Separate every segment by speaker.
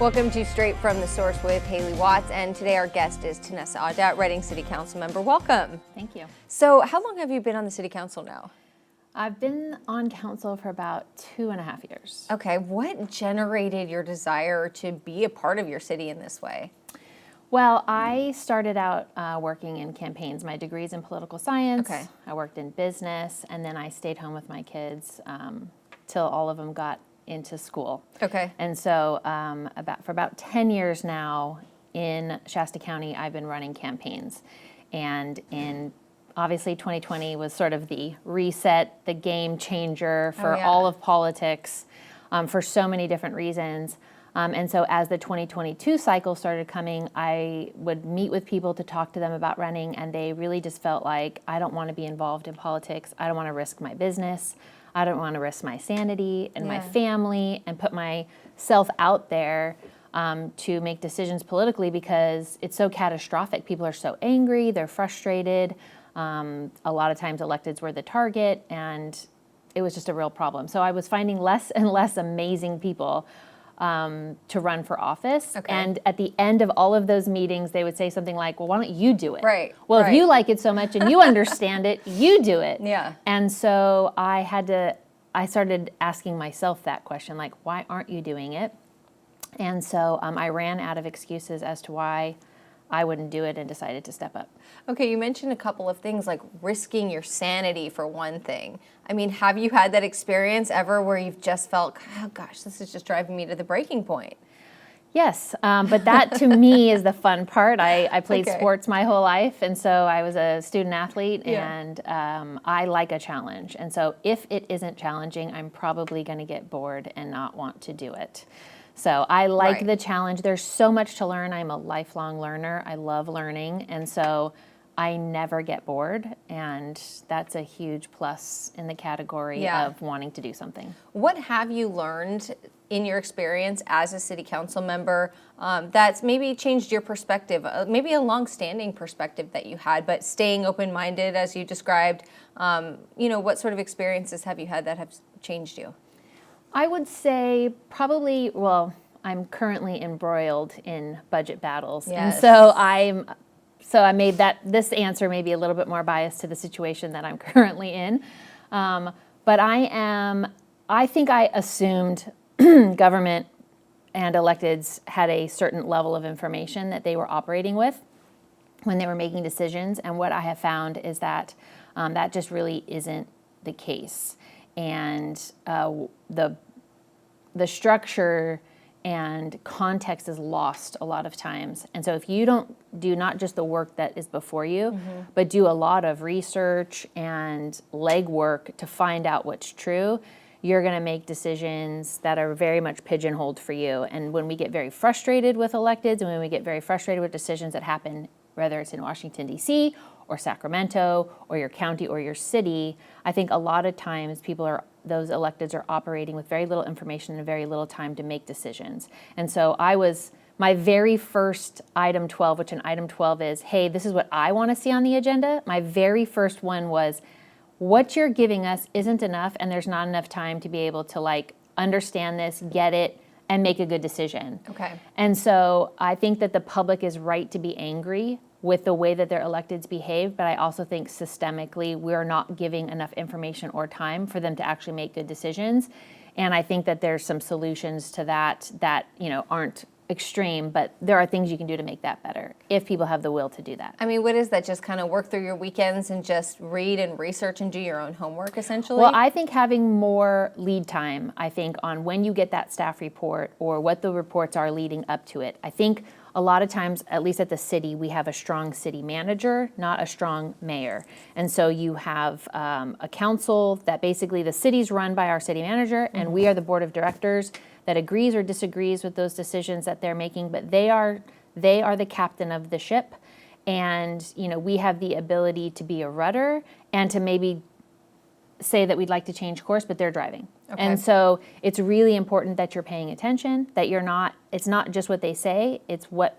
Speaker 1: Welcome to Straight from the Source with Hayley Watts, and today our guest is Tenessa Audette, Reading City Council member. Welcome.
Speaker 2: Thank you.
Speaker 1: So how long have you been on the City Council now?
Speaker 2: I've been on council for about 2.5 years.
Speaker 1: Okay, what generated your desire to be a part of your city in this way?
Speaker 2: Well, I started out working in campaigns. My degree's in political science.
Speaker 1: Okay.
Speaker 2: I worked in business, and then I stayed home with my kids till all of them got into school.
Speaker 1: Okay.
Speaker 2: And so for about 10 years now in Shasta County, I've been running campaigns. And obviously 2020 was sort of the reset, the game changer for all of politics for so many different reasons. And so as the 2022 cycle started coming, I would meet with people to talk to them about running, and they really just felt like, I don't want to be involved in politics. I don't want to risk my business. I don't want to risk my sanity and my family and put myself out there to make decisions politically because it's so catastrophic. People are so angry, they're frustrated. A lot of times electeds were the target, and it was just a real problem. So I was finding less and less amazing people to run for office.
Speaker 1: Okay.
Speaker 2: And at the end of all of those meetings, they would say something like, well, why don't you do it?
Speaker 1: Right.
Speaker 2: Well, if you like it so much and you understand it, you do it.
Speaker 1: Yeah.
Speaker 2: And so I started asking myself that question, like, why aren't you doing it? And so I ran out of excuses as to why I wouldn't do it and decided to step up.
Speaker 1: Okay, you mentioned a couple of things like risking your sanity for one thing. I mean, have you had that experience ever where you've just felt, oh gosh, this is just driving me to the breaking point?
Speaker 2: Yes, but that to me is the fun part. I played sports my whole life, and so I was a student athlete, and I like a challenge. And so if it isn't challenging, I'm probably going to get bored and not want to do it. So I like the challenge. There's so much to learn. I'm a lifelong learner. I love learning, and so I never get bored, and that's a huge plus in the category of wanting to do something.
Speaker 1: What have you learned in your experience as a city council member that's maybe changed your perspective, maybe a long-standing perspective that you had, but staying open-minded as you described? What sort of experiences have you had that have changed you?
Speaker 2: I would say probably, well, I'm currently embroiled in budget battles.
Speaker 1: Yes.
Speaker 2: And so I made this answer maybe a little bit more biased to the situation that I'm currently in. But I think I assumed government and electeds had a certain level of information that they were operating with when they were making decisions. And what I have found is that that just really isn't the case. And the structure and context is lost a lot of times. And so if you don't do not just the work that is before you, but do a lot of research and legwork to find out what's true, you're going to make decisions that are very much pigeonholed for you. And when we get very frustrated with electeds, and when we get very frustrated with decisions that happen, whether it's in Washington, D.C., or Sacramento, or your county, or your city, I think a lot of times those electeds are operating with very little information and very little time to make decisions. And so my very first item 12, which an item 12 is, hey, this is what I want to see on the agenda. My very first one was, what you're giving us isn't enough, and there's not enough time to be able to understand this, get it, and make a good decision.
Speaker 1: Okay.
Speaker 2: And so I think that the public is right to be angry with the way that their electeds behave, but I also think systemically we're not giving enough information or time for them to actually make good decisions. And I think that there's some solutions to that aren't extreme, but there are things you can do to make that better if people have the will to do that.
Speaker 1: I mean, what is that? Just kind of work through your weekends and just read and research and do your own homework, essentially?
Speaker 2: Well, I think having more lead time, on when you get that staff report or what the reports are leading up to it. I think a lot of times, at least at the city, we have a strong city manager, not a strong mayor. And so you have a council that basically the city's run by our city manager, and we are the board of directors that agrees or disagrees with those decisions that they're making, but they are the captain of the ship. And we have the ability to be a rudder and to maybe say that we'd like to change course, but they're driving. Okay. And so it's really important that you're paying attention, that it's not just what they say, it's what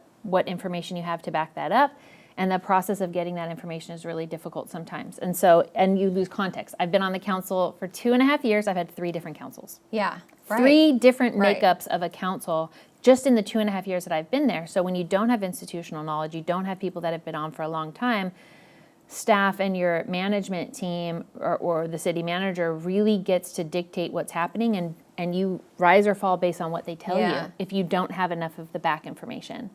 Speaker 2: information you have to back that up. And the process of getting that information is really difficult sometimes. And you lose context. I've been on the council for 2.5 years. I've had 3 different councils.
Speaker 1: Yeah. Right.
Speaker 2: 3 different
Speaker 1: Right.
Speaker 2: makeups of a council just in the 2.5 years that I've been there. So when you don't have institutional knowledge, you don't have people that have been on for a long time, staff and your management team or the city manager really gets to dictate what's happening, and you rise or fall based on what they tell
Speaker 1: Yeah.
Speaker 2: you if you don't have enough of the back information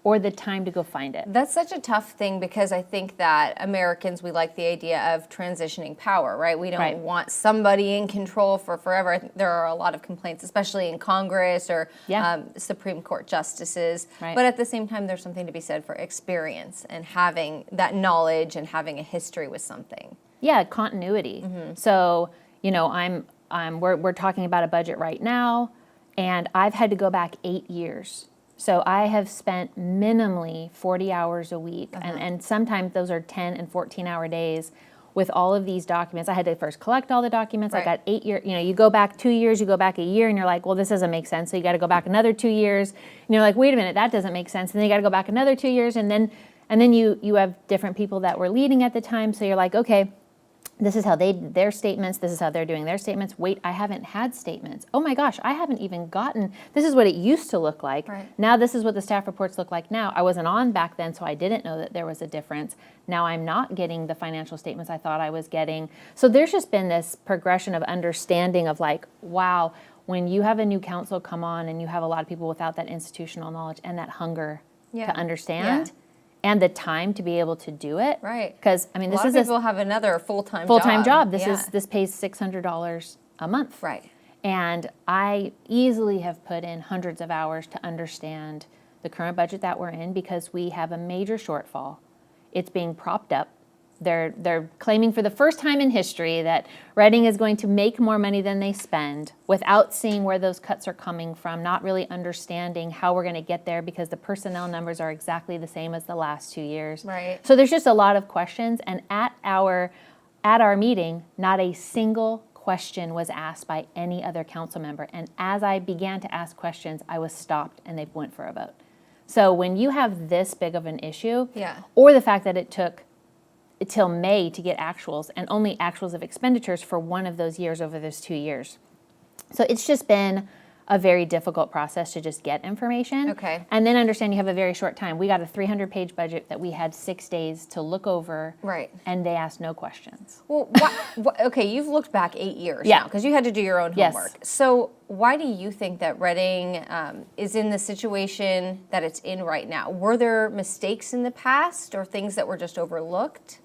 Speaker 2: or the time to go find it.
Speaker 1: That's such a tough thing because I think that Americans, we like the idea of transitioning power, right? We don't
Speaker 2: Right.
Speaker 1: want somebody in control for forever. I think there are a lot of complaints, especially in Congress or
Speaker 2: Yeah.
Speaker 1: Supreme Court justices.
Speaker 2: Right.
Speaker 1: But at the same time, there's something to be said for experience and having that knowledge and having a history with something.
Speaker 2: Yeah, continuity. So, we're talking about a budget right now, and I've had to go back 8 years. So I have spent minimally 40 hours a week, and sometimes those are 10 and 14-hour days with all of these documents. I had to first collect all the documents. I
Speaker 1: Right.
Speaker 2: got 8 years. You go back 2 years, you go back a year, and you're like, well, this doesn't make sense. So you got to go back another 2 years, and you're like, wait a minute, that doesn't make sense. And then you got to go back another 2 years, and then you have different people that were leading at the time. So you're like, okay, this is how their statements, this is how they're doing their statements. Wait, I haven't had statements. Oh my gosh, I haven't even gotten, this is what it used to look like.
Speaker 1: Right.
Speaker 2: Now this is what the staff reports look like now. I wasn't on back then, so I didn't know that there was a difference. Now I'm not getting the financial statements I thought I was getting. So there's just been this progression of understanding of like, wow, when you have a new council come on and you have a lot of people without that institutional knowledge and that hunger
Speaker 1: Yeah.
Speaker 2: to understand
Speaker 1: Yeah.
Speaker 2: and the time to be able to do it.
Speaker 1: Right.
Speaker 2: Because, I mean,
Speaker 1: A
Speaker 2: this
Speaker 1: lot of
Speaker 2: is
Speaker 1: people have another full-time
Speaker 2: job.
Speaker 1: Yeah.
Speaker 2: This pays $600 a month.
Speaker 1: Right.
Speaker 2: And I easily have put in hundreds of hours to understand the current budget that we're in because we have a major shortfall. It's being propped up. They're claiming for the first time in history that Reading is going to make more money than they spend without seeing where those cuts are coming from, not really understanding how we're going to get there because the personnel numbers are exactly the same as the last 2 years.
Speaker 1: Right.
Speaker 2: So there's just a lot of questions, and at our meeting, not a single question was asked by any other council member. And as I began to ask questions, I was stopped and they went for a vote. So when you have this big of an issue,
Speaker 1: Yeah.
Speaker 2: or the fact that it took till May to get actuals and only actuals of expenditures for one of those years over those 2 years. So it's just been a very difficult process to just get information.
Speaker 1: Okay.
Speaker 2: And then understand you have a very short time. We got a 300-page budget that we had 6 days to look over.
Speaker 1: Right.
Speaker 2: And they asked no questions.
Speaker 1: Well, okay, you've looked back 8 years
Speaker 2: Yeah.
Speaker 1: now because you had to do your own
Speaker 2: Yes.
Speaker 1: homework. So why do you think that Reading is in the situation that it's in right now? Were there mistakes in the past or things that were just overlooked?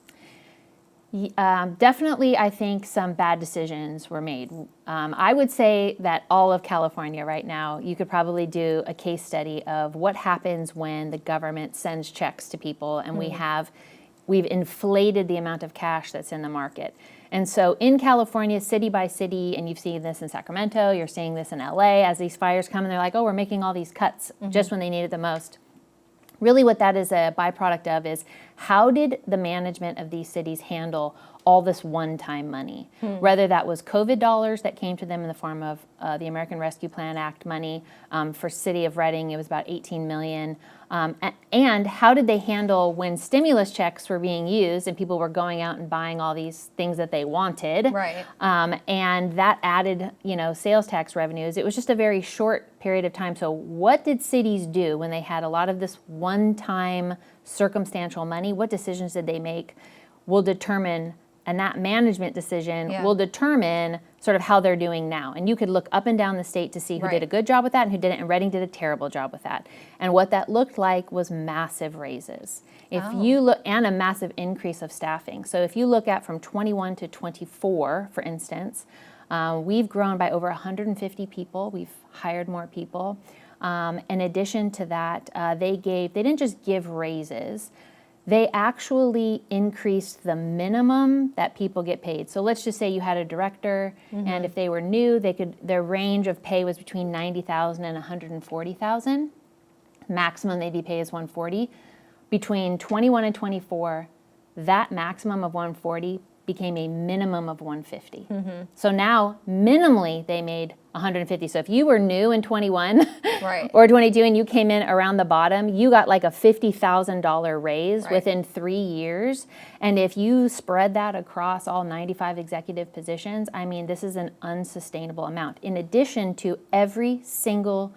Speaker 2: Definitely, I think some bad decisions were made. I would say that all of California right now, you could probably do a case study of what happens when the government sends checks to people and we've inflated the amount of cash that's in the market. And so in California, city by city, and you've seen this in Sacramento, you're seeing this in LA, as these fires come and they're like, oh, we're making all these cuts just when they need it the most. Really what that is a byproduct of is how did the management of these cities handle all this one-time money? Whether that was COVID dollars that came to them in the form of the American Rescue Plan Act money. For City of Reading, it was about $18 million. And how did they handle when stimulus checks were being used and people were going out and buying all these things that they wanted?
Speaker 1: Right.
Speaker 2: And that added, sales tax revenues. It was just a very short period of time. So what did cities do when they had a lot of this one-time circumstantial money? What decisions did they make will determine, and that management decision will determine sort of how they're doing now. And you could look up and down the state to see who did a good job with that and who didn't, and Reading did a terrible job with that. And what that looked like was massive raises. If you look, and a massive increase of staffing. So if you look at from 21 to 24, for instance, we've grown by over 150 people. We've hired more people. In addition to that, they didn't just give raises, they actually increased the minimum that people get paid. So let's just say you had a director, and if they were new, their range of pay was between $90,000 and $140,000. Maximum they'd be paid is $140,000. Between 21 and 24, that maximum of $140,000 became a minimum of 150. So now, minimally, they made 150. So if you were new in 21
Speaker 1: Right.
Speaker 2: or 22 and you came in around the bottom, you got like a $50,000 raise
Speaker 1: Right.
Speaker 2: within 3 years. And if you spread that across all 95 executive positions, I mean, this is an unsustainable amount. In addition to every single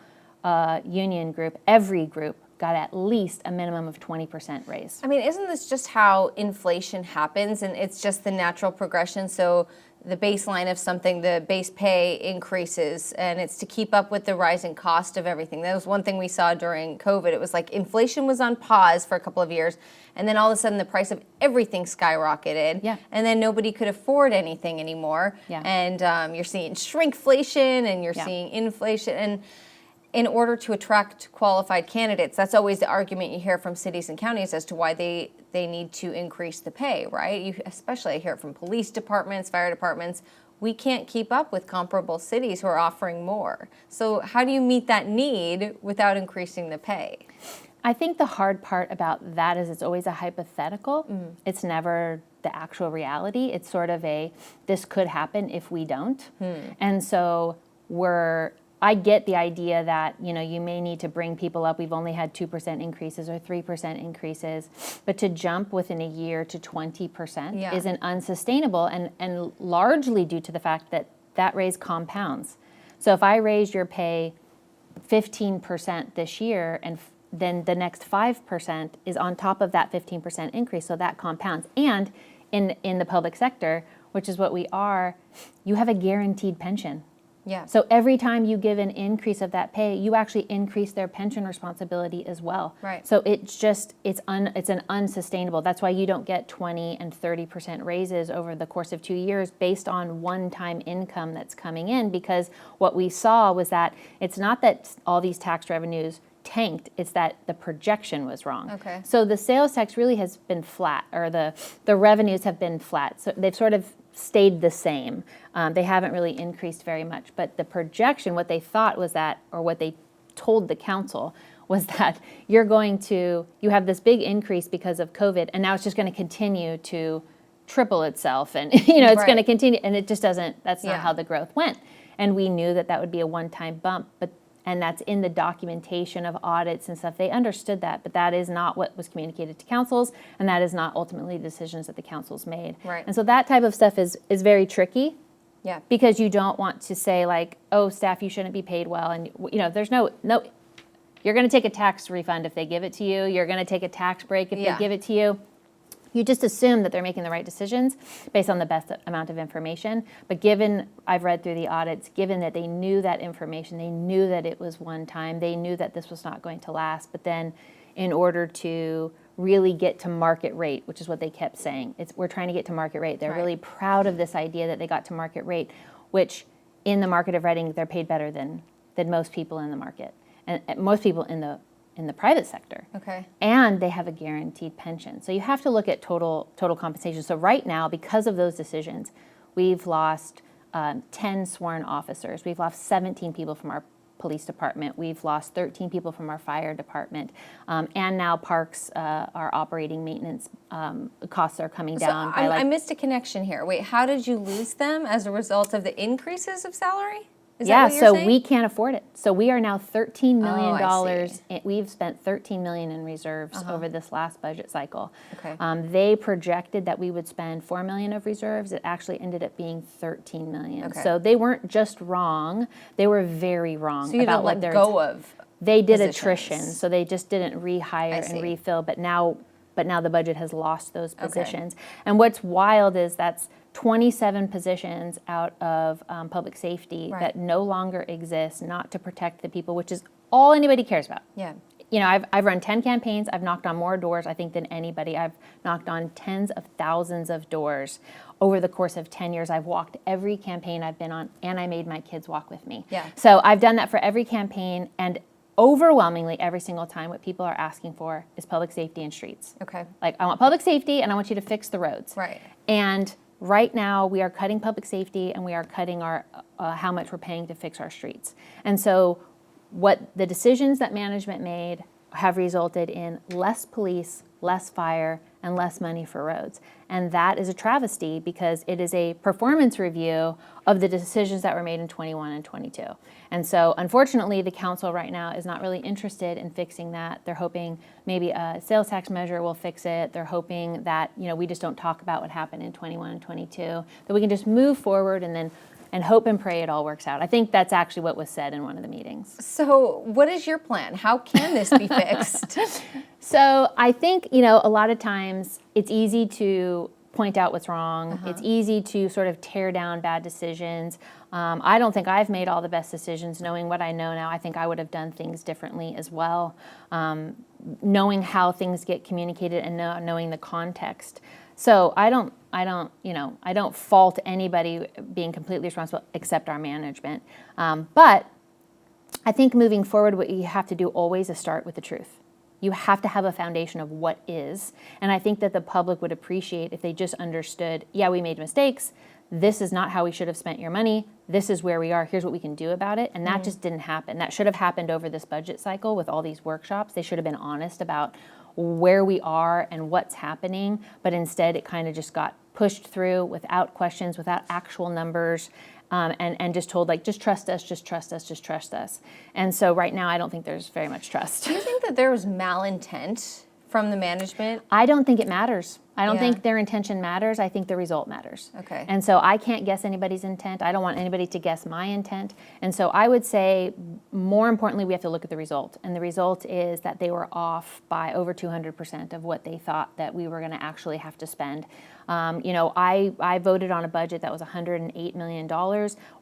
Speaker 2: union group, every group got at least a minimum of 20% raise.
Speaker 1: I mean, isn't this just how inflation happens, and it's just the natural progression? So the baseline of something, the base pay increases, and it's to keep up with the rising cost of everything. That was one thing we saw during COVID. It was like inflation was on pause for a couple of years, and then all of a sudden the price of everything skyrocketed.
Speaker 2: Yeah.
Speaker 1: And then nobody could afford anything anymore.
Speaker 2: Yeah.
Speaker 1: And you're seeing shrinkflation, and you're
Speaker 2: Yeah.
Speaker 1: seeing inflation. And in order to attract qualified candidates, that's always the argument you hear from cities and counties as to why they need to increase the pay, right? Especially I hear it from police departments, fire departments. We can't keep up with comparable cities who are offering more. So how do you meet that need without increasing the pay?
Speaker 2: I think the hard part about that is it's always a hypothetical. It's never the actual reality. It's sort of this could happen if we don't. And so I get the idea that, you may need to bring people up. We've only had 2% increases or 3% increases, but to jump within a year to 20%
Speaker 1: Yeah.
Speaker 2: isn't unsustainable, and largely due to the fact that raise compounds. So if I raise your pay 15% this year, and then the next 5% is on top of that 15% increase, so that compounds. And in the public sector, which is what we are, you have a guaranteed pension.
Speaker 1: Yeah.
Speaker 2: So every time you give an increase of that pay, you actually increase their pension responsibility as well.
Speaker 1: Right.
Speaker 2: So it's an unsustainable. That's why you don't get 20 and 30% raises over the course of 2 years based on one-time income that's coming in, because what we saw was that it's not that all these tax revenues tanked, it's that the projection was wrong.
Speaker 1: Okay.
Speaker 2: So the sales tax really has been flat, or the revenues have been flat. So they've sort of stayed the same. They haven't really increased very much. But the projection, what they thought was that, or what they told the council, was that you have this big increase because of COVID, and now it's just going to continue to triple itself, and it's
Speaker 1: Right.
Speaker 2: going to continue, and it just doesn't, that's
Speaker 1: Yeah.
Speaker 2: not how the growth went. And we knew that would be a one-time bump, and that's in the documentation of audits and stuff. They understood that, but that is not what was communicated to councils, and that is not ultimately the decisions that the councils made.
Speaker 1: Right.
Speaker 2: And so that type of stuff is very tricky,
Speaker 1: Yeah.
Speaker 2: because you don't want to say like, oh, staff, you shouldn't be paid well, and there's no. You're going to take a tax refund if they give it to you. You're going to take a tax break if
Speaker 1: Yeah.
Speaker 2: they give it to you. You just assume that they're making the right decisions based on the best amount of information. But given, I've read through the audits, given that they knew that information, they knew that it was one time, they knew that this was not going to last. But then in order to really get to market rate, which is what they kept saying, we're trying to get to market rate. They're
Speaker 1: Right.
Speaker 2: really proud of this idea that they got to market rate, which in the market of Reading, they're paid better than most people in the market. And most people in the private sector.
Speaker 1: Okay.
Speaker 2: And they have a guaranteed pension. So you have to look at total compensation. So right now, because of those decisions, we've lost 10 sworn officers. We've lost 17 people from our police department. We've lost 13 people from our fire department. And now parks, our operating maintenance costs are coming down.
Speaker 1: So I missed a connection here. Wait, how did you lose them as a result of the increases of salary? Is that what you're saying?
Speaker 2: We can't afford it. So we are now $13 million.
Speaker 1: I see.
Speaker 2: We've spent $13 million in reserves over this last budget cycle.
Speaker 1: Okay.
Speaker 2: They projected that we would spend $4 million of reserves. It actually ended up being $13 million.
Speaker 1: Okay.
Speaker 2: So they weren't just wrong; they were very wrong
Speaker 1: So you
Speaker 2: about
Speaker 1: didn't
Speaker 2: what
Speaker 1: let
Speaker 2: they're.
Speaker 1: go of.
Speaker 2: They did
Speaker 1: positions.
Speaker 2: attrition, so they just didn't rehire
Speaker 1: see.
Speaker 2: and refill. But now the budget has lost those positions. And what's wild is that's 27 positions out of public safety
Speaker 1: Right.
Speaker 2: that no longer exist, not to protect the people, which is all anybody cares about.
Speaker 1: Yeah.
Speaker 2: I've run 10 campaigns. I've knocked on more doors, I think, than anybody. I've knocked on tens of thousands of doors over the course of 10 years. I've walked every campaign I've been on, and I made my kids walk with me.
Speaker 1: Yeah.
Speaker 2: So I've done that for every campaign, and overwhelmingly every single time what people are asking for is public safety and streets.
Speaker 1: Okay.
Speaker 2: Like, I want public safety, and I want you to fix the roads.
Speaker 1: Right.
Speaker 2: And right now, we are cutting public safety, and we are cutting our how much we're paying to fix our streets. And so what the decisions that management made have resulted in less police, less fire, and less money for roads. And that is a travesty because it is a performance review of the decisions that were made in 21 and 22. And so unfortunately, the council right now is not really interested in fixing that. They're hoping maybe a sales tax measure will fix it. They're hoping that, we just don't talk about what happened in 21 and 22, that we can just move forward and hope and pray it all works out. I think that's actually what was said in one of the meetings.
Speaker 1: So what is your plan? How can this be fixed?
Speaker 2: So I think, a lot of times it's easy to point out what's wrong. It's easy to sort of tear down bad decisions. I don't think I've made all the best decisions. Knowing what I know now, I think I would have done things differently as well. Knowing how things get communicated and knowing the context. So I don't fault anybody being completely responsible except our management. But I think moving forward, what you have to do always is start with the truth. You have to have a foundation of what is. And I think that the public would appreciate if they just understood, yeah, we made mistakes. This is not how we should have spent your money. This is where we are. Here's what we can do about it. And that just didn't happen. That should have happened over this budget cycle with all these workshops. They should have been honest about where we are and what's happening. But instead, it kind of just got pushed through without questions, without actual numbers. And just told, just trust us, just trust us, just trust us. And so right now, I don't think there's very much trust.
Speaker 1: Do you think that there was malintent from the management?
Speaker 2: I don't think it matters. I don't think their intention matters. I think the result matters.
Speaker 1: Okay.
Speaker 2: And so I can't guess anybody's intent. I don't want anybody to guess my intent. And so I would say, more importantly, we have to look at the result. And the result is that they were off by over 200% of what they thought that we were going to actually have to spend. I voted on a budget that was $108 million.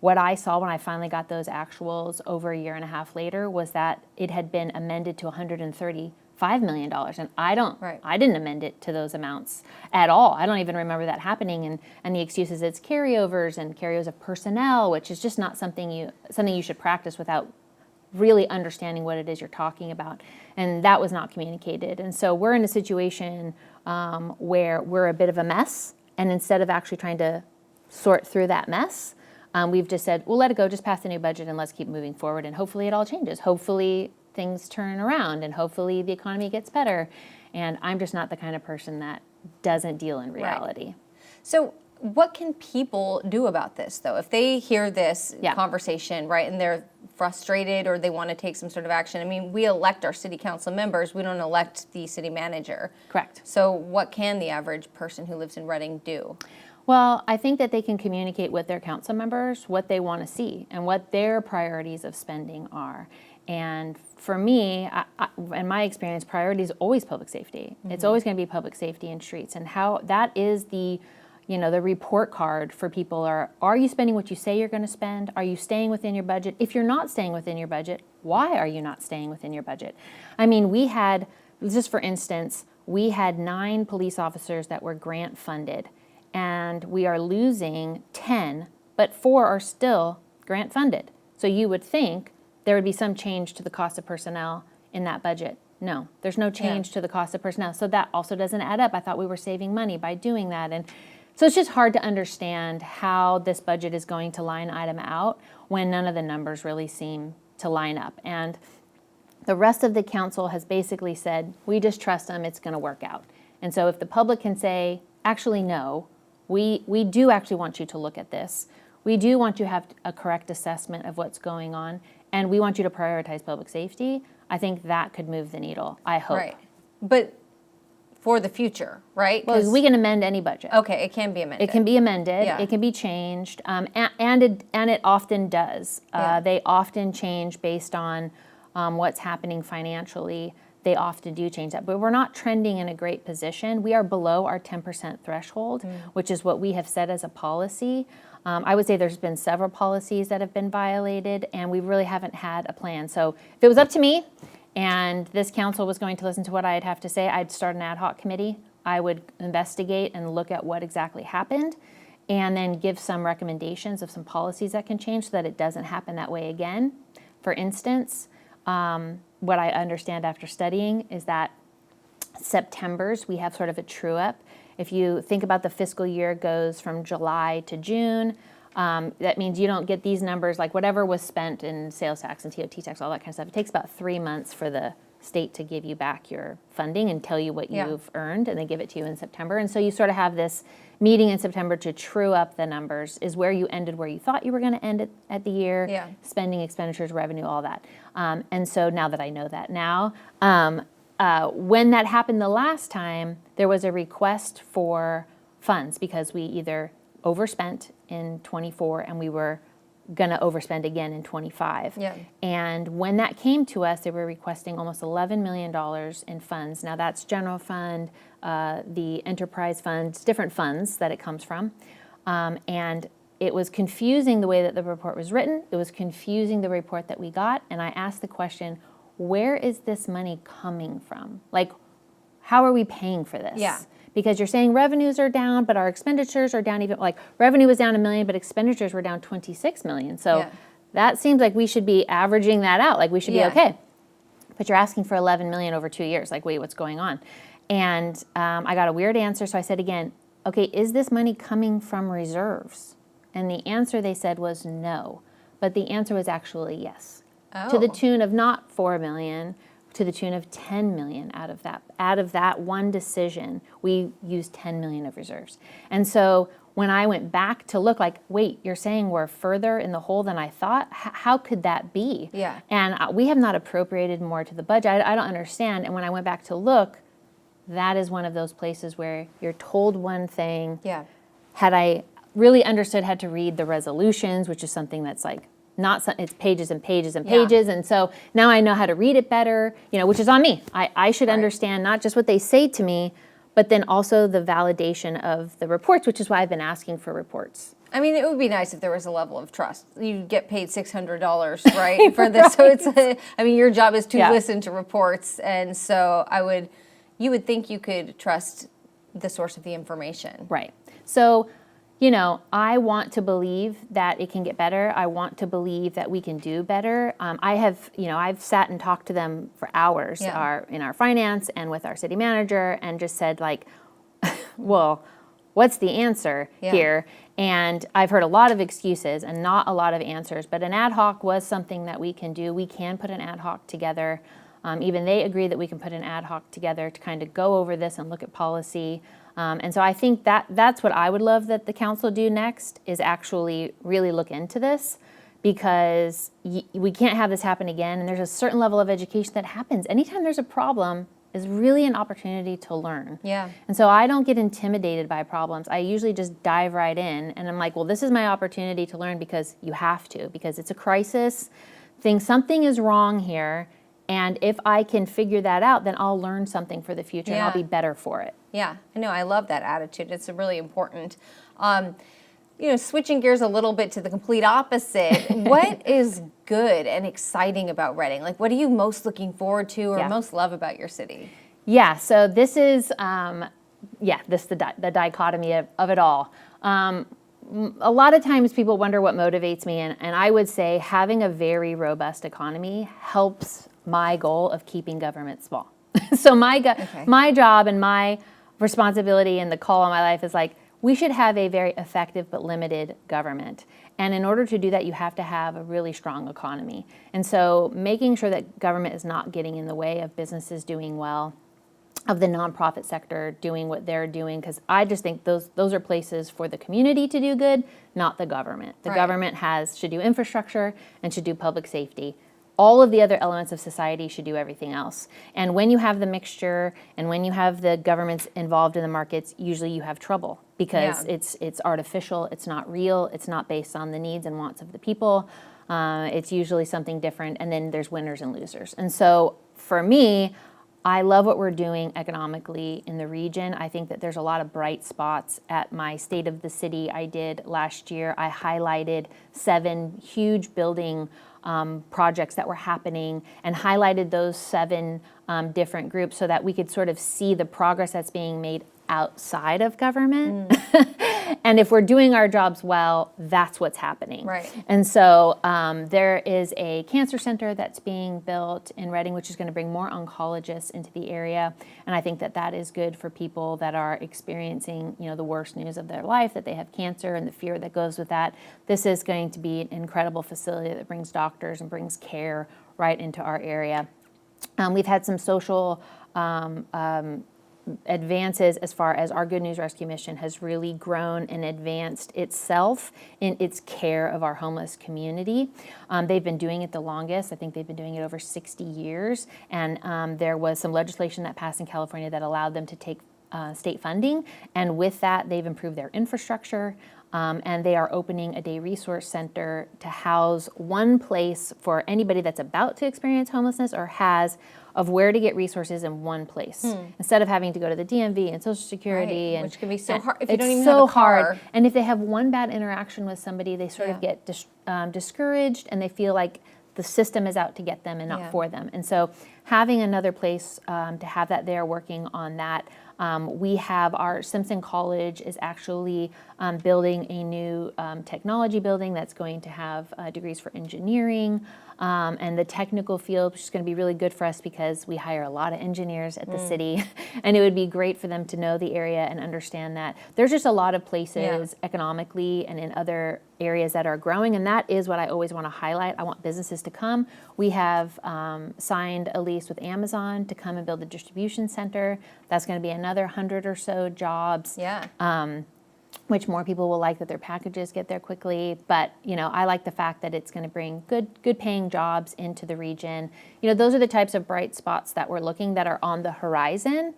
Speaker 2: What I saw when I finally got those actuals over a year and a half later was that it had been amended to $135 million. And I didn't amend it to those amounts at all. I don't even remember that happening. And the excuse is it's carryovers and carryovers of personnel, which is just not something you should practice without really understanding what it is you're talking about. And that was not communicated. And so we're in a situation where we're a bit of a mess. And instead of actually trying to sort through that mess, we've just said, we'll let it go, just pass the new budget and let's keep moving forward. And hopefully it all changes. Hopefully things turn around and hopefully the economy gets better. And I'm just not the kind of person that doesn't deal in reality.
Speaker 1: Right. So what can people do about this, though? If they hear this conversation, right, and they're frustrated or they want to take some sort of action. I mean, we elect our city council members. We don't elect the city manager.
Speaker 2: Correct.
Speaker 1: So what can the average person who lives in Reading do?
Speaker 2: Well, I think that they can communicate with their council members what they want to see and what their priorities of spending are. And for me, in my experience, priority is always public safety. It's always going to be public safety and streets. And how that is the report card for people are you spending what you say you're going to spend? Are you staying within your budget? If you're not staying within your budget, why are you not staying within your budget? I mean, just for instance, we had 9 police officers that were grant funded, and we are losing 10, but 4 are still grant funded. So you would think there would be some change to the cost of personnel in that budget. No, there's no change to the cost of personnel. So that also doesn't add up. I thought we were saving money by doing that. And so it's just hard to understand how this budget is going to line item out when none of the numbers really seem to line up. And the rest of the council has basically said, we just trust them, it's going to work out. And so if the public can say, actually, no, we do actually want you to look at this. We do want you to have a correct assessment of what's going on, and we want you to prioritize public safety. I think that could move the needle, I hope.
Speaker 1: Right. But for the future, right?
Speaker 2: Well, we can amend any budget.
Speaker 1: Okay, it can be amended.
Speaker 2: It can be amended.
Speaker 1: Yeah.
Speaker 2: It can be changed, and it often does. They often change based on what's happening financially. They often do change that, but we're not trending in a great position. We are below our 10% threshold, which is what we have set as a policy. I would say there's been several policies that have been violated, and we really haven't had a plan. So if it was up to me, and this council was going to listen to what I'd have to say, I'd start an ad hoc committee. I would investigate and look at what exactly happened and then give some recommendations of some policies that can change so that it doesn't happen that way again. For instance, what I understand after studying is that September's, we have sort of a true up. If you think about the fiscal year goes from July to June, that means you don't get these numbers, like whatever was spent in sales tax and TOT tax, all that kind of stuff. It takes about 3 months for the state to give you back your funding and tell you what you've earned, and they give it to you in September. And so you sort of have this meeting in September to true up the numbers, is where you ended where you thought you were going to end at the year, spending, expenditures, revenue, all that. And so now that I know that now, when that happened the last time, there was a request for funds because we either overspent in 24 and we were going to overspend again in 25. And when that came to us, they were requesting almost $11 million in funds. Now that's general fund, the enterprise funds, different funds that it comes from. And it was confusing the way that the report was written. It was confusing the report that we got. And I asked the question, where is this money coming from? Like, how are we paying for this? Because you're saying revenues are down, but our expenditures are down even, like revenue was down $1 million, but expenditures were down $26 million. So that seems like we should be averaging that out. Like we should be okay. But you're asking for $11 million over 2 years. Like, wait, what's going on? And I got a weird answer. So I said again, okay, is this money coming from reserves? And the answer they said was no. But the answer was actually yes. To the tune of not $4 million, to the tune of $10 million out of that. Out of that one decision, we used $10 million of reserves. And so when I went back to look, like, wait, you're saying we're further in the hole than I thought? How could that be? And we have not appropriated more to the budget. I don't understand. And when I went back to look, that is one of those places where you're told one thing. Had I really understood how to read the resolutions, which is something that's like, it's pages and pages and pages. And so now I know how to read it better, which is on me. I should understand not just what they say to me, but then also the validation of the reports, which is why I've been asking for reports.
Speaker 1: I mean, it would be nice if there was a level of trust. You get paid $600, right, for this. So it's, your job is to listen to reports. And so you would think you could trust the source of the information.
Speaker 2: Right. So, I want to believe that it can get better. I want to believe that we can do better. I've sat and talked to them for hours, in our finance and with our city manager, and just said like, well, what's the answer here? And I've heard a lot of excuses and not a lot of answers, but an ad hoc was something that we can do. We can put an ad hoc together. Even they agree that we can put an ad hoc together to kind of go over this and look at policy. And so I think that's what I would love that the council do next, is actually really look into this, because we can't have this happen again. And there's a certain level of education that happens anytime there's a problem is really an opportunity to learn. And so I don't get intimidated by problems. I usually just dive right in, and I'm like, well, this is my opportunity to learn, because you have to, because it's a crisis. Something is wrong here. And if I can figure that out, then I'll learn something for the future and I'll be better for it.
Speaker 1: I know. I love that attitude. It's really important. Switching gears a little bit to the complete opposite, what is good and exciting about Reading? Like, what are you most looking forward to or most love about your city?
Speaker 2: So this is, the dichotomy of it all. A lot of times people wonder what motivates me, and I would say having a very robust economy helps my goal of keeping government small. So my job and my responsibility and the call on my life is like, we should have a very effective but limited government. And in order to do that, you have to have a really strong economy. And so making sure that government is not getting in the way of businesses doing well, of the nonprofit sector doing what they're doing, because I just think those are places for the community to do good, not the government. The government should do infrastructure and should do public safety. All of the other elements of society should do everything else. And when you have the mixture and when you have the governments involved in the markets, usually you have trouble, because it's artificial, it's not real, it's not based on the needs and wants of the people. It's usually something different, and then there's winners and losers. And so for me, I love what we're doing economically in the region. I think that there's a lot of bright spots. At my State of the City I did last year, I highlighted 7 huge building projects that were happening and highlighted those 7 different groups so that we could sort of see the progress that's being made outside of government. And if we're doing our jobs well, that's what's happening. And so there is a cancer center that's being built in Reading, which is going to bring more oncologists into the area. And I think that is good for people that are experiencing, the worst news of their life, that they have cancer and the fear that goes with that. This is going to be an incredible facility that brings doctors and brings care right into our area. We've had some social advances as far as our Good News Rescue Mission has really grown and advanced itself in its care of our homeless community. They've been doing it the longest. I think they've been doing it over 60 years. And there was some legislation that passed in California that allowed them to take state funding. And with that, they've improved their infrastructure. And they are opening a day resource center to house one place for anybody that's about to experience homelessness or has, of where to get resources in one place instead of having to go to the DMV and Social Security,
Speaker 1: which can be so hard if you
Speaker 2: it's
Speaker 1: don't even
Speaker 2: so
Speaker 1: have a car.
Speaker 2: hard. And if they have one bad interaction with somebody, they sort of get discouraged, and they feel like the system is out to get them and not for them. And so having another place to have that there, working on that. We have our Simpson College is actually building a new technology building that's going to have degrees for engineering and the technical field, which is going to be really good for us because we hire a lot of engineers at the city, and it would be great for them to know the area and understand that there's just a lot of places economically and in other areas that are growing, and that is what I always want to highlight. I want businesses to come. We have signed a lease with Amazon to come and build a distribution center. That's going to be another 100 or so jobs. Which more people will like that their packages get there quickly. But, I like the fact that it's going to bring good paying jobs into the region. Those are the types of bright spots that we're looking that are on the horizon.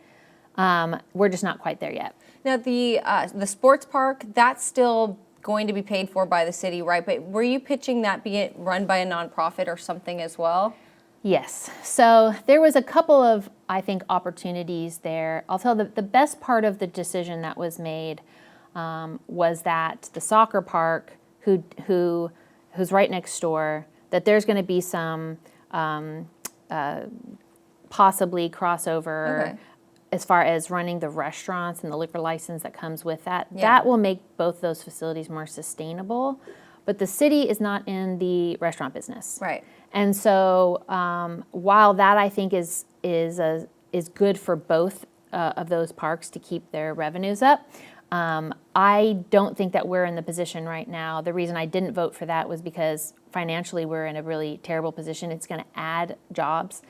Speaker 2: We're just not quite there yet.
Speaker 1: Now, the sports park, that's still going to be paid for by the city, right? But were you pitching that be it run by a nonprofit or something as well?
Speaker 2: Yes. So there was a couple of, I think, opportunities there. I'll tell the best part of the decision that was made was that the soccer park, who's right next door, that there's going to be some possibly crossover as far as running the restaurants and the liquor license that comes with that. That will make both those facilities more sustainable. But the city is not in the restaurant business,
Speaker 1: right?
Speaker 2: And so while that I think is good for both of those parks to keep their revenues up. I don't think that we're in the position right now. The reason I didn't vote for that was because financially we're in a really terrible position. It's going to add jobs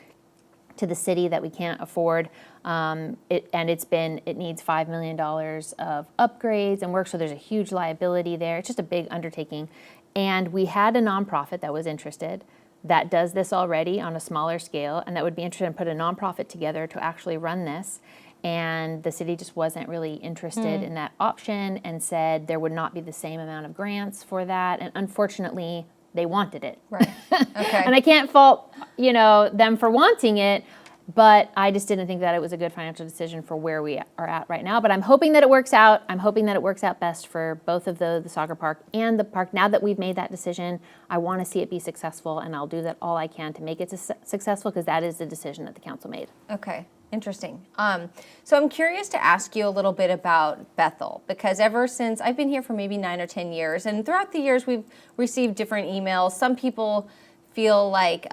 Speaker 2: to the city that we can't afford. It needs $5 million of upgrades and work, so there's a huge liability there. It's just a big undertaking. And we had a nonprofit that was interested that does this already on a smaller scale and that would be interested in put a nonprofit together to actually run this. And the city just wasn't really interested in that option and said there would not be the same amount of grants for that. And unfortunately, they wanted it.
Speaker 1: Right. Okay.
Speaker 2: And I can't fault, them for wanting it, but I just didn't think that it was a good financial decision for where we are at right now. But I'm hoping that it works out. I'm hoping that it works out best for both of the soccer park and the park. Now that we've made that decision, I want to see it be successful, and I'll do that all I can to make it successful because that is the decision that the council made.
Speaker 1: Okay. Interesting. So I'm curious to ask you a little bit about Bethel, because ever since I've been here for maybe 9 or 10 years, and throughout the years we've received different emails. Some people feel like,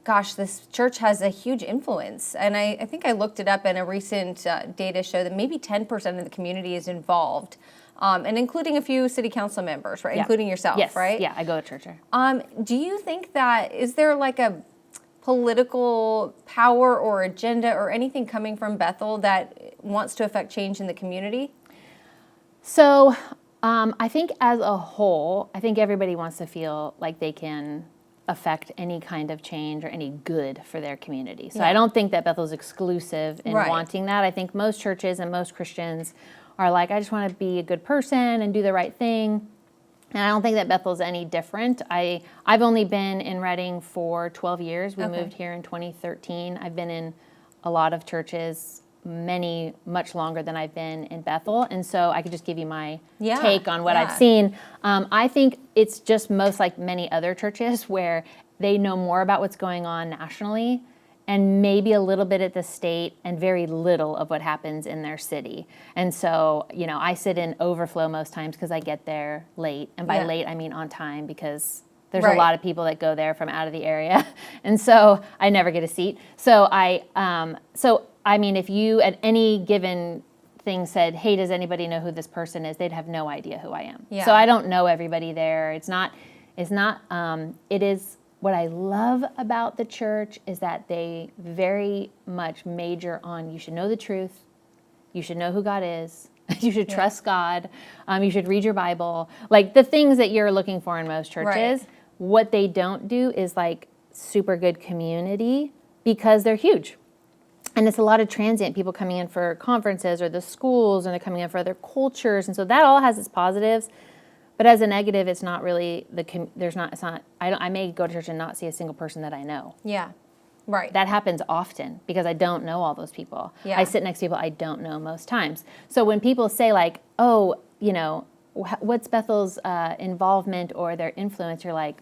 Speaker 1: gosh, this church has a huge influence. And I think I looked it up, and a recent data show that maybe 10% of the community is involved, and including a few city council members, right? Including yourself,
Speaker 2: yes.
Speaker 1: right?
Speaker 2: Yeah, I go to church there.
Speaker 1: Do you think that, is there like a political power or agenda or anything coming from Bethel that wants to affect change in the community?
Speaker 2: So I think as a whole, I think everybody wants to feel like they can affect any kind of change or any good for their community. So I don't think that Bethel's exclusive in wanting that. I think most churches and most Christians are like, I just want to be a good person and do the right thing. And I don't think that Bethel's any different. I've only been in Reading for 12 years. We moved here in 2013. I've been in a lot of churches, much longer than I've been in Bethel. And so I could just give you my take on what I've seen. I think it's just most like many other churches where they know more about what's going on nationally and maybe a little bit at the state and very little of what happens in their city. And so, I sit in overflow most times because I get there late. And by late, I mean on time, because there's a lot of people that go there from out of the area. And so I never get a seat. So if you at any given thing said, hey, does anybody know who this person is? They'd have what I don't know everybody there. It is what I love about the church is that they very much major on you should know the truth, you should know who God is, you should trust God, you should read your Bible, like the things that you're looking for in most churches.
Speaker 1: Right.
Speaker 2: What they don't do is like super good community because they're huge. And it's a lot of transient people coming in for conferences or the schools, and they're coming in for other cultures. And so that all has its positives. But as a negative, it's not really I may go to church and not see a single person that I know.
Speaker 1: Yeah. Right.
Speaker 2: That happens often because I don't know all those people.
Speaker 1: Yeah.
Speaker 2: I sit next to people I don't know most times. So when people say like, oh, you know, what's Bethel's involvement or their influence, you're like,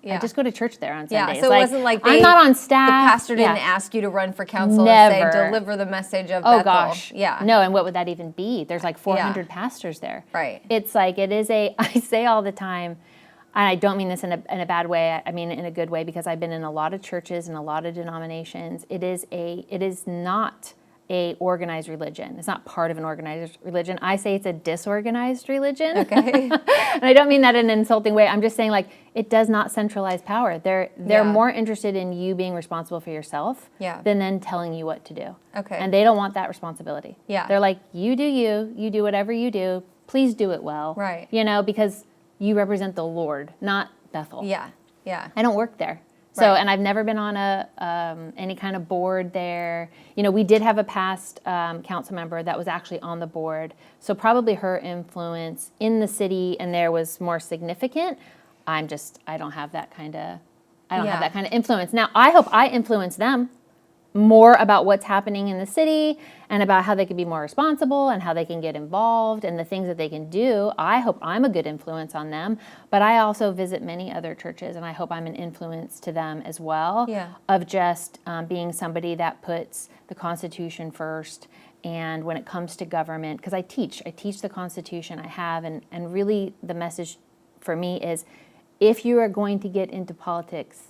Speaker 2: I just go to church there on Sundays.
Speaker 1: Yeah, so it wasn't like
Speaker 2: I'm not on staff.
Speaker 1: The pastor didn't ask you to run for council
Speaker 2: Never.
Speaker 1: and say, deliver the message of Bethel.
Speaker 2: Oh gosh.
Speaker 1: Yeah.
Speaker 2: No, and what would that even be? There's like 400 pastors there.
Speaker 1: Right.
Speaker 2: It's like, I say all the time, and I don't mean this in a bad way, I mean it in a good way, because I've been in a lot of churches and a lot of denominations. It is not a organized religion. It's not part of an organized religion. I say it's a disorganized religion.
Speaker 1: Okay.
Speaker 2: And I don't mean that in an insulting way. I'm just saying like it does not centralize power. They're more interested in you being responsible for yourself than then telling you what to do.
Speaker 1: Okay.
Speaker 2: And they don't want that responsibility.
Speaker 1: Yeah.
Speaker 2: They're like, you do whatever you do. Please do it well.
Speaker 1: Right.
Speaker 2: You know, because you represent the Lord, not Bethel.
Speaker 1: Yeah. Yeah.
Speaker 2: I don't work there. So, and I've never been on any kind of board there. You know, we did have a past council member that was actually on the board. So probably her influence in the city and there was more significant. I don't have that kind of influence. Now, I hope I influence them more about what's happening in the city and about how they can be more responsible and how they can get involved and the things that they can do. I hope I'm a good influence on them, but I also visit many other churches and I hope I'm an influence to them as well of just being somebody that puts the Constitution first. And when it comes to government, because I teach the Constitution I have, and really the message for me is if you are going to get into politics,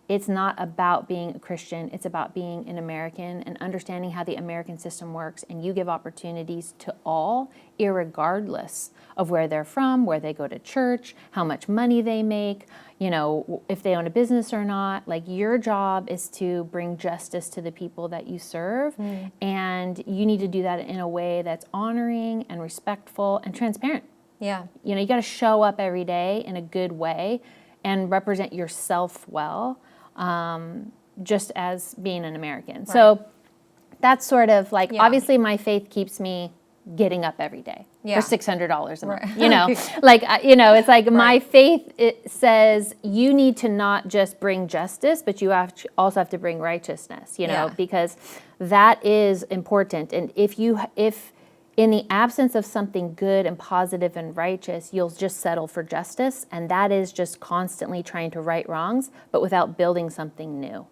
Speaker 2: it's not about being a Christian, it's about being an American and understanding how the American system works, and you give opportunities to all, irregardless of where they're from, where they go to church, how much money they make, you know, if they own a business or not. Like, your job is to bring justice to the people that you serve, and you need to do that in a way that's honoring and respectful and transparent.
Speaker 1: Yeah.
Speaker 2: You know, you got to show up every day in a good way and represent yourself well. Just as being an American. Right. So that's sort of like, obviously my faith keeps me getting up every day for $600 a month, you know, like, you know, it's like my faith, it says you need to not just bring justice, but you also have to bring righteousness, you know, because that is important. And if in the absence of something good and positive and righteous, you'll just settle for justice. And that is just constantly trying to right wrongs, but without building something new.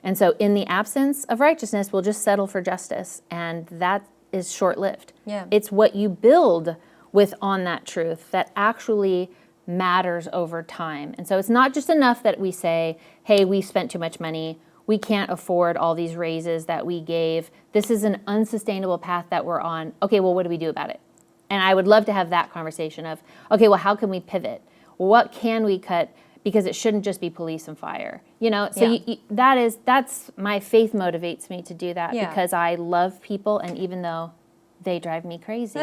Speaker 2: And so in the absence of righteousness, we'll just settle for justice. And that is short-lived. Yeah. It's what you build with on that truth that actually matters over time. And so it's not just enough that we say, hey, we spent too much money, we can't afford all these raises that we gave. This is an unsustainable path that we're on. Okay, well, what do we do about it? And I would love to have that conversation of, okay, well, how can we pivot? What can we cut? Because it shouldn't just be police and fire. You know, so that's my faith motivates me to do that because I love people, and even though they drive me crazy,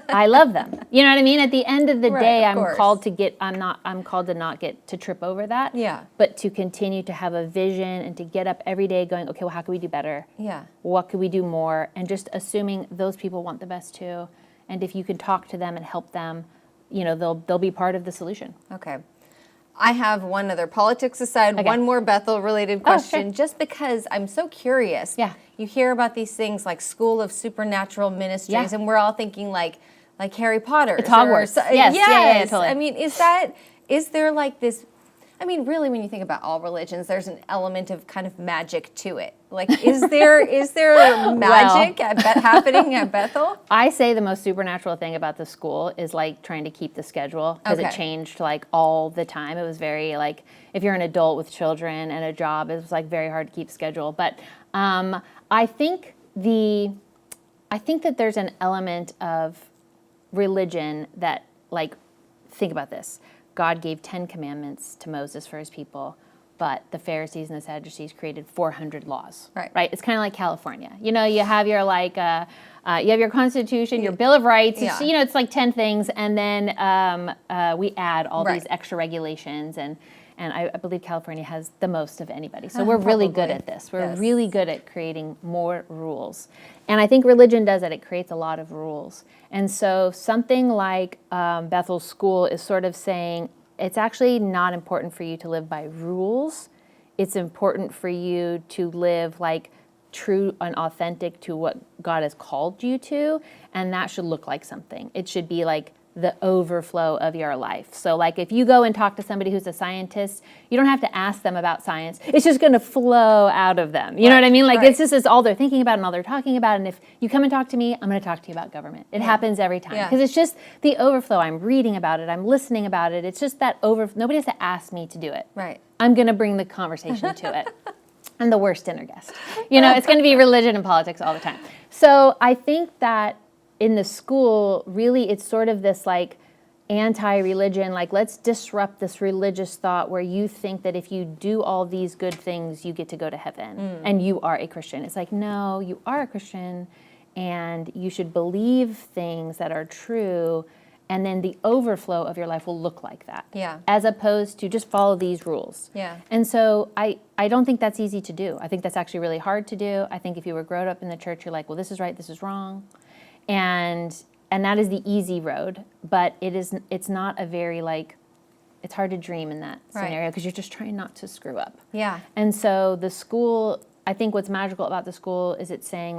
Speaker 2: I love them. You know what I mean? At the end of the day, I'm called to not get to trip over that. Yeah. But to continue to have a vision and to get up every day going, okay, well, how can we do better? Yeah. What could we do more? And just assuming those people want the best too. And if you can talk to them and help them, you know, they'll be part of the solution.
Speaker 1: Okay. I have one other, politics aside, one more Bethel-related question, just because I'm so curious. Yeah. You hear about these things like School of Supernatural Ministries, and we're all thinking like Harry Potter.
Speaker 2: It's Hogwarts. Yes. Yeah, totally.
Speaker 1: I mean, is there like this, I mean, really, when you think about all religions, there's an element of kind of magic to it. Like, is there magic happening at Bethel?
Speaker 2: I say the most supernatural thing about the school is like trying to keep the schedule, because it changed like all the time. It was very like, if you're an adult with children and a job, it was like very hard to keep schedule. But I think that there's an element of religion that, like, think about this. God gave 10 commandments to Moses for his people. but the Pharisees and the Sadducees created 400 laws.
Speaker 1: Right.
Speaker 2: It's kind of like California. You have your you have your Constitution, your Bill of Rights. It's, it's like 10 things, and then we add all these extra regulations, and I believe California has the most of anybody. So we're really good at this. We're really good at creating more rules. And I think religion does that. It creates a lot of rules. And so something like Bethel's school is sort of saying, it's actually not important for you to live by rules. It's important for you to live like true and authentic to what God has called you to, and that should look like something. It should be like the overflow of your life. So like if you go and talk to somebody who's a scientist, you don't have to ask them about science. It's just going to flow out of them. You know what I mean? Like it's all they're thinking about and all they're talking about. And if you come and talk to me, I'm going to talk to you about government. It happens every time because it's just the overflow. I'm reading about it. I'm listening about it. It's just that nobody has to ask me to do it.
Speaker 1: Right.
Speaker 2: I'm going to bring the conversation to it. I'm the worst dinner guest. It's going to be religion and politics all the time. So I think that in the school, really, it's sort of this like anti-religion, like let's disrupt this religious thought where you think that if you do all these good things, you get to go to heaven and you are a Christian. It's like, no, you are a Christian and you should believe things that are true, and then the overflow of your life will look like that.
Speaker 1: Yeah.
Speaker 2: As opposed to just follow these rules.
Speaker 1: Yeah.
Speaker 2: And so I don't think that's easy to do. I think that's actually really hard to do. I think if you were grown up in the church, you're like, well, this is right, this is wrong. And that is the easy road, but it's not a very it's hard to dream in that scenario because you're just trying not to screw up.
Speaker 1: Yeah.
Speaker 2: And so the school, I think what's magical about the school is it's saying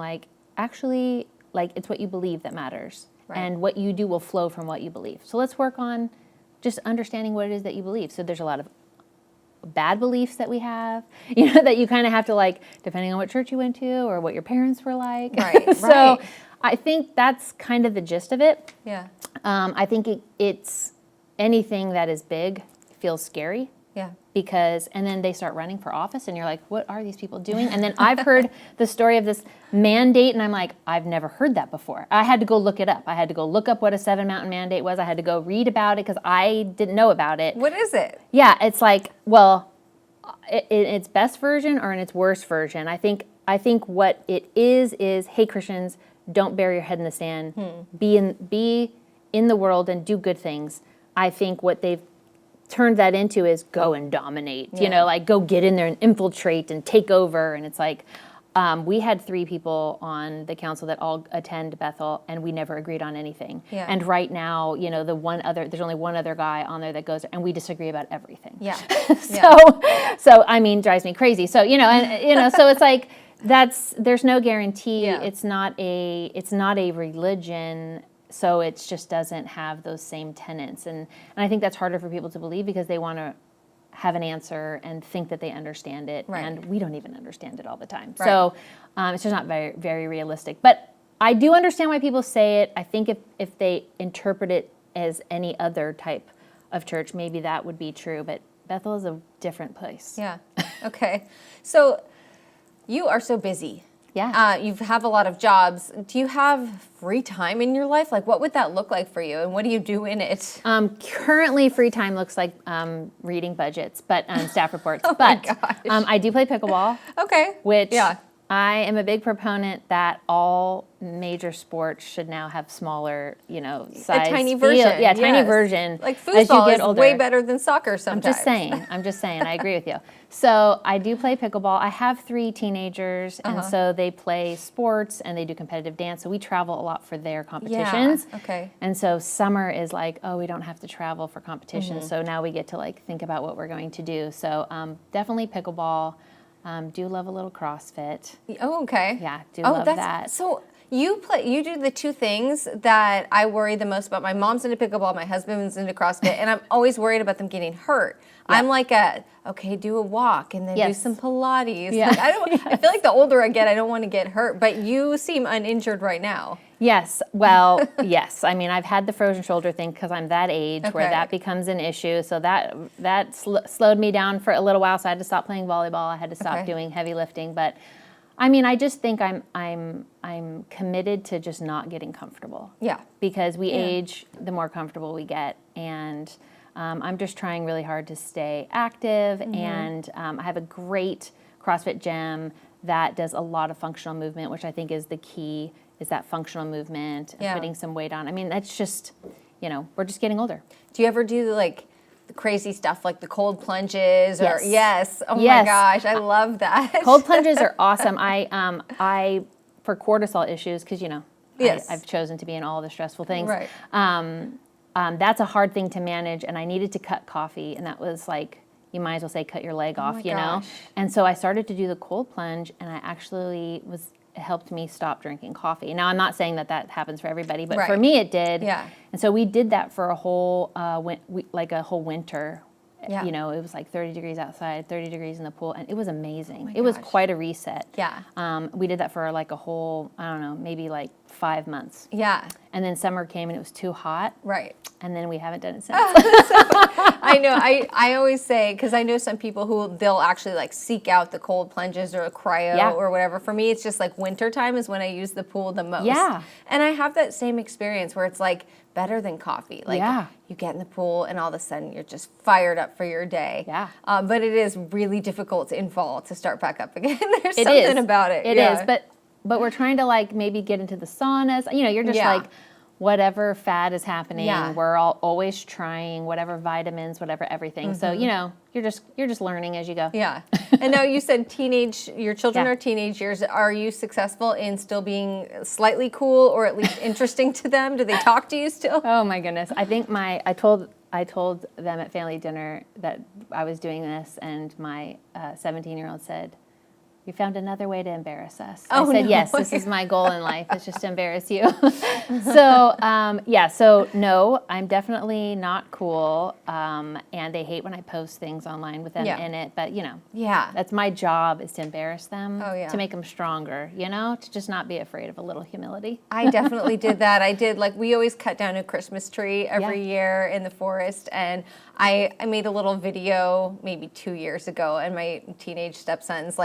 Speaker 2: actually it's what you believe that matters. Right. And what you do will flow from what you believe. So let's work on just understanding what it is that you believe. So there's a lot of bad beliefs that we have, that you kind of have to depending on what church you went to or what your parents were like.
Speaker 1: Right.
Speaker 2: So I think that's kind of the gist of it.
Speaker 1: Yeah.
Speaker 2: I think it's anything that is big feels scary.
Speaker 1: Yeah.
Speaker 2: And then they start running for office and you're like, what are these people doing? And then I've heard the story of this mandate and I'm like, I've never heard that before. I had to go look it up. I had to go look up what a 7 Mountain mandate was. I had to go read about it because I didn't know about it.
Speaker 1: What is it?
Speaker 2: Yeah, it's in its best version or in its worst version. I think what it is, hey, Christians, don't bury your head in the sand. Be in the world and do good things. I think what they've turned that into is go and dominate, go get in there and infiltrate and take over. And it's we had 3 people on the council that all attend Bethel, and we never agreed on anything.
Speaker 1: Yeah.
Speaker 2: And right now, there's only one other guy on there that goes, and we disagree about everything.
Speaker 1: Yeah.
Speaker 2: So I mean, drives me crazy. So, so it's there's no guarantee.
Speaker 1: Yeah.
Speaker 2: It's not a religion. So it just doesn't have those same tenets. And I think that's harder for people to believe because they want to have an answer and think that they understand it.
Speaker 1: Right.
Speaker 2: And we don't even understand it all the time.
Speaker 1: Right.
Speaker 2: So it's just not very, very realistic. But I do understand why people say it. I think if they interpret it as any other type of church, maybe that would be true. But Bethel is a different place.
Speaker 1: Yeah. Okay. So you are so busy.
Speaker 2: Yeah.
Speaker 1: You have a lot of jobs. Do you have free time in your life? What would that look like for you, and what do you do in it?
Speaker 2: Currently, free time looks like reading budgets, and staff reports.
Speaker 1: Oh
Speaker 2: but
Speaker 1: my gosh.
Speaker 2: I do play pickleball.
Speaker 1: Okay.
Speaker 2: Which I am a big proponent that all major sports should now have smaller, size.
Speaker 1: A tiny version.
Speaker 2: Yeah, tiny version.
Speaker 1: Like
Speaker 2: as you
Speaker 1: foosball
Speaker 2: get
Speaker 1: is
Speaker 2: older.
Speaker 1: way better than soccer sometimes.
Speaker 2: I'm just saying. I agree with you. So I do play pickleball. I have 3 teenagers, and so they play sports and they do competitive dance. So we travel a lot for their competitions.
Speaker 1: Yeah. Okay.
Speaker 2: And so summer is we don't have to travel for competitions. So now we get to think about what we're going to do. So definitely pickleball. Do love a little CrossFit.
Speaker 1: Oh, okay.
Speaker 2: Yeah, love that.
Speaker 1: So you do the 2 things that I worry the most about. My mom's into pickleball, my husband's into CrossFit, and I'm always worried about them getting hurt. Yeah. I'm do a walk and then do some Pilates.
Speaker 2: Yeah.
Speaker 1: I feel like the older I get, I don't want to get hurt, but you seem uninjured right now.
Speaker 2: Yes. Well, yes. I mean, I've had the frozen shoulder thing because I'm that age where that becomes an issue. So that slowed me down for a little while. So I had to stop playing volleyball. I had to stop doing heavy lifting. But I mean, I just think I'm committed to just not getting comfortable.
Speaker 1: Yeah.
Speaker 2: Because we age, the more comfortable we get, and I'm just trying really hard to stay active, and I have a great CrossFit gym that does a lot of functional movement, which I think is the key, is that functional movement and putting some weight on. I mean, that's just, we're just getting older.
Speaker 1: Do you ever do like the crazy stuff like the cold plunges? Or Oh
Speaker 2: Yes.
Speaker 1: my gosh, I love that.
Speaker 2: Cold plunges are awesome. I for cortisol issues, because I've chosen to be in all the stressful things.
Speaker 1: Right.
Speaker 2: That's a hard thing to manage, and I needed to cut coffee, and that was like, you might as well say cut your leg off,
Speaker 1: gosh.
Speaker 2: And so I started to do the cold plunge, and I actually it helped me stop drinking coffee. Now, I'm not saying that happens for everybody, but for me it did.
Speaker 1: Yeah.
Speaker 2: And so we did that for a whole whole winter.
Speaker 1: Yeah.
Speaker 2: It was like 30 degrees outside, 30 degrees in the pool, and it was amazing.
Speaker 1: my
Speaker 2: It was
Speaker 1: gosh.
Speaker 2: quite a reset.
Speaker 1: Yeah.
Speaker 2: We did that for like a whole, I don't know, maybe like 5 months.
Speaker 1: Yeah.
Speaker 2: And then summer came and it was too hot.
Speaker 1: Right.
Speaker 2: And then we haven't done it since.
Speaker 1: I know. I always say, because I know some people who they'll actually like seek out the cold plunges or a cryo or whatever. For me, it's just like wintertime is when I use the pool the most.
Speaker 2: Yeah.
Speaker 1: And I have that same experience where it's like better than coffee. Like you get in the pool and all of a sudden you're just fired up for your day.
Speaker 2: Yeah.
Speaker 1: But it is really difficult in fall to start back up again. There's
Speaker 2: It
Speaker 1: something
Speaker 2: is.
Speaker 1: about it.
Speaker 2: It is. But we're trying to like maybe get into the saunas. You're just like, whatever fad is happening, we're always trying whatever vitamins, whatever everything. So, you're just learning as you go.
Speaker 1: Yeah. And now you said your children are teenage years. Are you successful in still being slightly cool or at least interesting to them? Do they talk to you still?
Speaker 2: Oh my goodness. I think I told them at family dinner that I was doing this, and my 17-year-old said, "You found another way to embarrass us." I said, yes, this is my goal in life, is just to embarrass you. So no, I'm definitely not cool. And they hate when I post things online with them in it. But, that's my job, is to embarrass them, to make them stronger, to just not be afraid of a little humility.
Speaker 1: I definitely did that. I did, we always cut down a Christmas tree every year in the forest. And I made a little video maybe 2 years ago, and my teenage stepsons,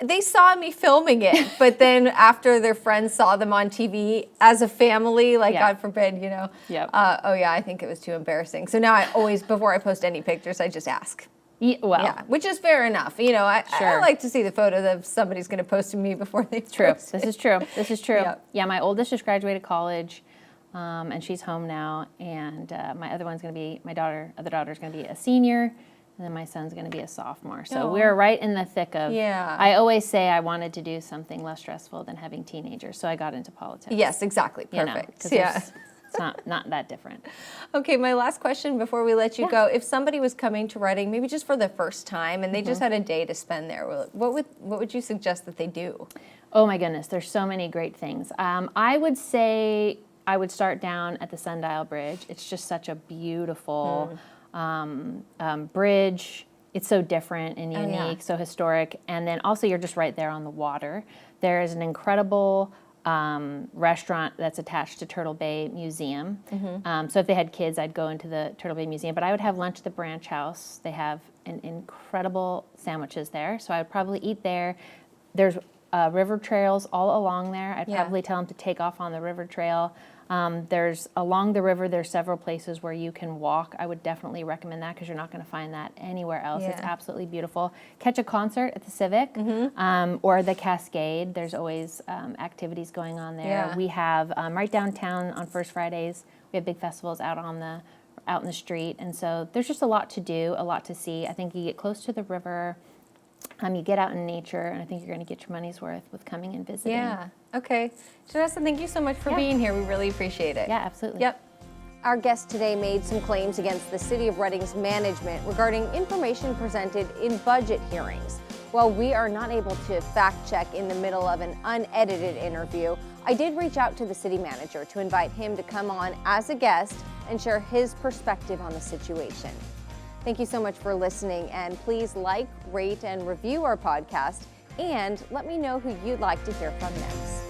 Speaker 1: they saw me filming it, but then after their friends saw them on TV as a family, God forbid, I think it was too embarrassing. So now I always, before I post any pictures, I just ask. Which is fair enough. I like to see the photo that somebody's going to post of me before they post it.
Speaker 2: This is true. This is true.
Speaker 1: Yep.
Speaker 2: Yeah, my oldest just graduated college, and she's home now, and my other one's going to be, other daughter's going to be a senior. And then my son's going to be a sophomore. So we're right in the thick of, I always say I wanted to do something less stressful than having teenagers. So I got into politics.
Speaker 1: Yes, exactly. Perfect.
Speaker 2: It's not that different.
Speaker 1: Okay, my last question before we let you go. If somebody was coming to Reading, maybe just for the first time, and they just had a day to spend there, what would you suggest that they do?
Speaker 2: Oh my goodness, there's so many great things. I would say I would start down at the Sundial Bridge. It's just such a beautiful bridge. It's so different and unique, so historic. And then also you're just right there on the water. There is an incredible restaurant that's attached to Turtle Bay Museum. So if they had kids, I'd go into the Turtle Bay Museum. But I would have lunch at the Branch House. They have incredible sandwiches there. So I would probably eat there. There's river trails all along there. I'd probably tell them to take off on the river trail. There's along the river, there's several places where you can walk. I would definitely recommend that because you're not going to find that anywhere else. It's absolutely beautiful. Catch a concert at the Civic or the Cascade. There's always activities going on there. We have right downtown on First Fridays, we have big festivals out in the street. And so there's just a lot to do, a lot to see. I think you get close to the river. You get out in nature, and I think you're going to get your money's worth with coming and visiting.
Speaker 1: Yeah. Okay. Tenessa, thank you so much for being here. We really appreciate it.
Speaker 2: Yeah, absolutely.
Speaker 1: Yep. Our guest today made some claims against the City of Reading's management regarding information presented in budget hearings. While we are not able to fact check in the middle of an unedited interview, I did reach out to the city manager to invite him to come on as a guest and share his perspective on the situation. Thank you so much for listening, and please like, rate, and review our podcast, and let me know who you'd like to hear from next.